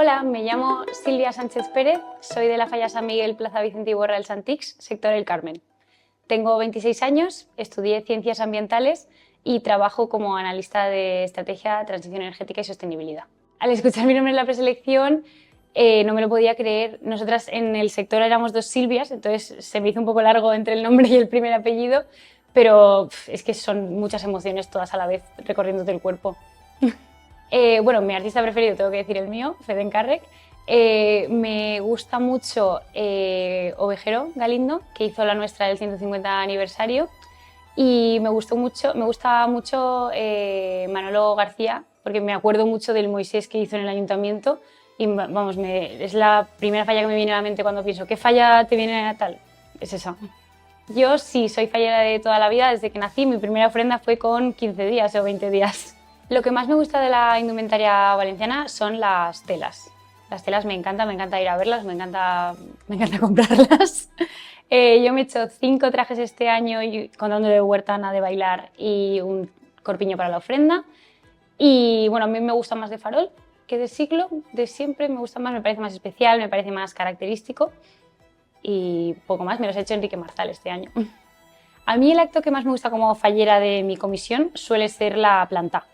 Hola, me llamo Silvia Sánchez Pérez, soy de la Falla San Miguel, Plaza Vicente Iborra del Santix, sector El Carmen. Tengo 26 años, estudié Ciencias Ambientales y trabajo como analista de estrategia, transición energética y sostenibilidad. Al escuchar mi nombre en la preselección, no me lo podía creer. Nosotras en el sector éramos dos Silvias, entonces se me hizo un poco largo entre el nombre y el primer apellido, pero es que son muchas emociones todas a la vez recorriéndote el cuerpo. Bueno, mi artista preferido, tengo que decir el mío, Fede Encárrec. Me gusta mucho Ovejero Galindo, que hizo la nuestra del 150 aniversario. Y me gusta mucho Manolo García, porque me acuerdo mucho del Moisés que hizo en el ayuntamiento. Y vamos, es la primera falla que me viene a la mente cuando pienso, ¿qué falla te viene a tal? Es esa. Yo sí soy fallera de toda la vida, desde que nací. Mi primera ofrenda fue con 15 días o 20 días. Lo que más me gusta de la indumentaria valenciana son las telas. Las telas me encanta ir a verlas, me encanta comprarlas. Yo me he hecho 5 trajes este año, contando de huertana, de bailar y un corpiño para la ofrenda. Y bueno, a mí me gusta más de farol que de siglo, de siempre me gusta más, me parece más especial, me parece más característico y poco más. Me los he hecho Enrique Marzal este año. A mí el acto que más me gusta como fallera de mi comisión suele ser la planta.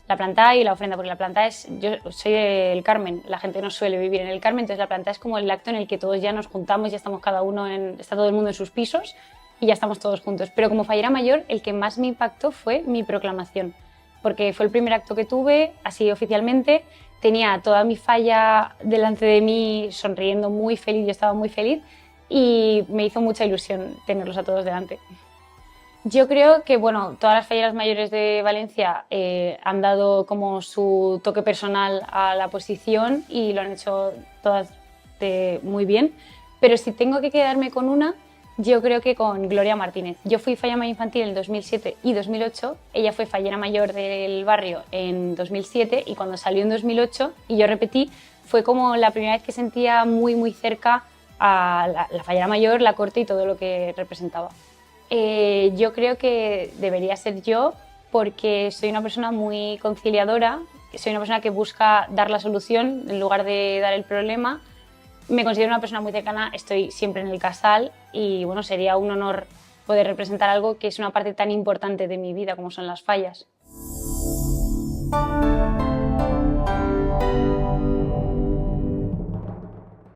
La planta y la ofrenda, porque la planta es, yo soy del Carmen, la gente no suele vivir en el Carmen, entonces la planta es como el acto en el que todos ya nos juntamos, ya estamos cada uno, está todo el mundo en sus pisos y ya estamos todos juntos. Pero como fallera mayor, el que más me impactó fue mi proclamación, porque fue el primer acto que tuve, así oficialmente, tenía toda mi falla delante de mí, sonriendo, muy feliz, yo estaba muy feliz y me hizo mucha ilusión tenerlos a todos delante. Yo creo que bueno, todas las falleras mayores de Valencia han dado como su toque personal a la posición y lo han hecho todas muy bien, pero si tengo que quedarme con una, yo creo que con Gloria Martínez. Yo fui falla mayor infantil en el 2007 y 2008, ella fue fallera mayor del barrio en 2007 y cuando salió en 2008 y yo repetí, fue como la primera vez que sentía muy cerca a la fallera mayor, la corte y todo lo que representaba. Yo creo que debería ser yo porque soy una persona muy conciliadora, soy una persona que busca dar la solución en lugar de dar el problema. Me considero una persona muy cercana, estoy siempre en el casal y bueno, sería un honor poder representar algo que es una parte tan importante de mi vida como son las fallas.